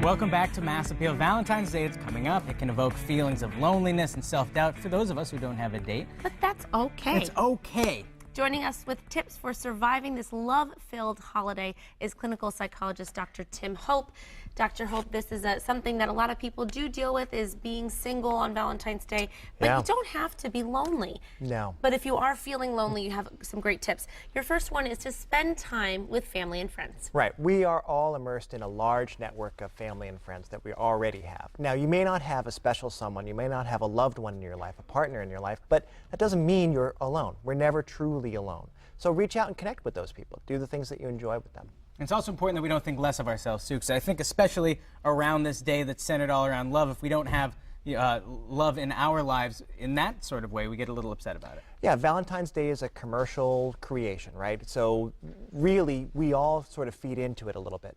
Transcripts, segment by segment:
Welcome back to Mass Appeal. Valentine's Day is coming up. It can evoke feelings of loneliness and self-doubt for those of us who don't have a date. But that's okay. It's okay. Joining us with tips for surviving this love-filled holiday is clinical psychologist Dr. Tim Hope. Dr. Hope, this is something that a lot of people do deal with, is being single on Valentine's Day. But you don't have to be lonely. No. But if you are feeling lonely, you have some great tips. Your first one is to spend time with family and friends. Right. We are all immersed in a large network of family and friends that we already have. Now, you may not have a special someone, you may not have a loved one in your life, a partner in your life, but that doesn't mean you're alone. We're never truly alone. So reach out and connect with those people. Do the things that you enjoy with them. It's also important that we don't think less of ourselves, too, because I think especially around this day that's centered all around love, if we don't have love in our lives in that sort of way, we get a little upset about it. Yeah, Valentine's Day is a commercial creation, right? So really, we all sort of feed into it a little bit.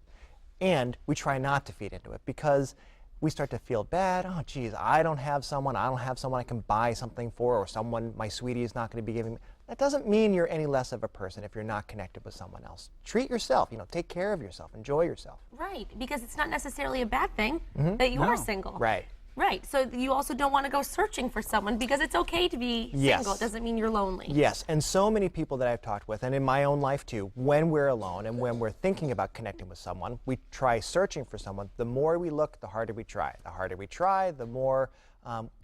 And we try not to feed into it because we start to feel bad. Oh, geez, I don't have someone I can buy something for, or someone my sweetie is not going to be giving me. That doesn't mean you're any less of a person if you're not connected with someone else. Treat yourself, take care of yourself, enjoy yourself. Right, because it's not necessarily a bad thing that you are single. Right. Right, so you also don't want to go searching for someone because it's okay to be single. It doesn't mean you're lonely. Yes, and so many people that I've talked with, and in my own life too, when we're alone and when we're thinking about connecting with someone, we try searching for someone. The more we look, the harder we try. The harder we try, the more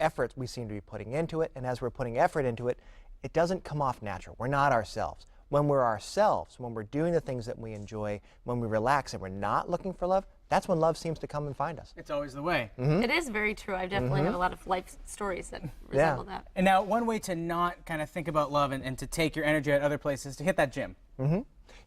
effort we seem to be putting into it, and as we're putting effort into it, it doesn't come off natural. We're not ourselves. When we're ourselves, when we're doing the things that we enjoy, when we relax and we're not looking for love, that's when love seems to come and find us. It's always the way. It is very true. I definitely have a lot of life stories that resemble that. And now, one way to not kind of think about love and to take your energy at other places is to hit that gym.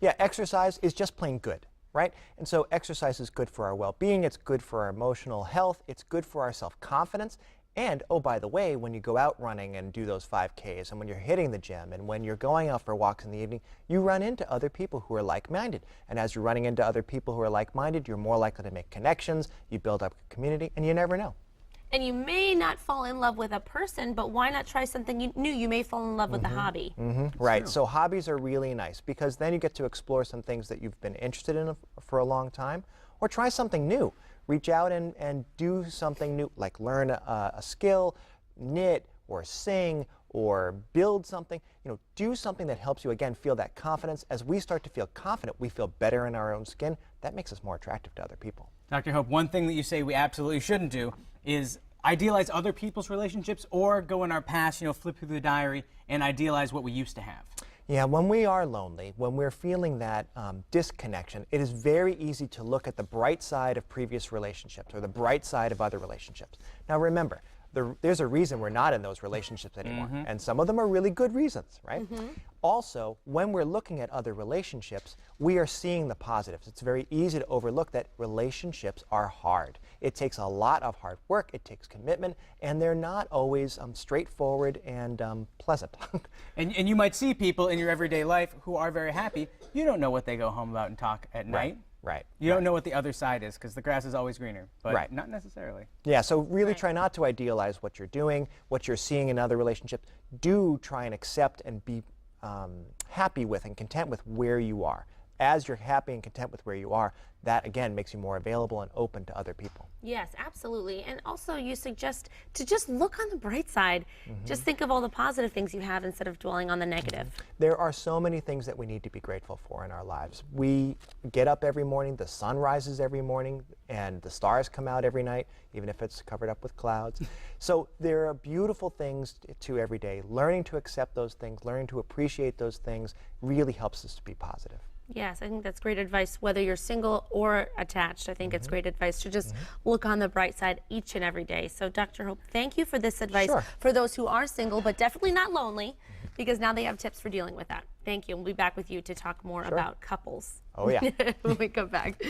Yeah, exercise is just plain good, right? And so exercise is good for our well-being, it's good for our emotional health, it's good for our self-confidence. And, oh, by the way, when you go out running and do those 5Ks, and when you're hitting the gym, and when you're going out for walks in the evening, you run into other people who are like-minded. And as you're running into other people who are like-minded, you're more likely to make connections, you build up a community, and you never know. And you may not fall in love with a person, but why not try something new? You may fall in love with a hobby. Right, so hobbies are really nice because then you get to explore some things that you've been interested in for a long time, or try something new. Reach out and do something new, like learn a skill, knit, or sing, or build something. Do something that helps you, again, feel that confidence. As we start to feel confident, we feel better in our own skin. That makes us more attractive to other people. Dr. Hope, one thing that you say we absolutely shouldn't do is idealize other people's relationships or go in our past, flip through the diary and idealize what we used to have. Yeah, when we are lonely, when we're feeling that disconnection, it is very easy to look at the bright side of previous relationships or the bright side of other relationships. Now remember, there's a reason we're not in those relationships anymore, and some of them are really good reasons, right? Also, when we're looking at other relationships, we are seeing the positives. It's very easy to overlook that relationships are hard. It takes a lot of hard work, it takes commitment, and they're not always straightforward and pleasant. And you might see people in your everyday life who are very happy. You don't know what they go home about and talk at night. Right. You don't know what the other side is because the grass is always greener, but not necessarily. Yeah, so really try not to idealize what you're doing, what you're seeing in other relationships. Do try and accept and be happy with and content with where you are. As you're happy and content with where you are, that again makes you more available and open to other people. Yes, absolutely. And also you suggest to just look on the bright side. Just think of all the positive things you have instead of dwelling on the negative. There are so many things that we need to be grateful for in our lives. We get up every morning, the sun rises every morning, and the stars come out every night, even if it's covered up with clouds. So there are beautiful things to every day. Learning to accept those things, learning to appreciate those things really helps us to be positive. Yes, I think that's great advice, whether you're single or attached. I think it's great advice to just look on the bright side each and every day. So, Dr. Hope, thank you for this advice for those who are single, but definitely not lonely, because now they have tips for dealing with that. Thank you. We'll be back with you to talk more about couples. Oh, yeah. When we come back.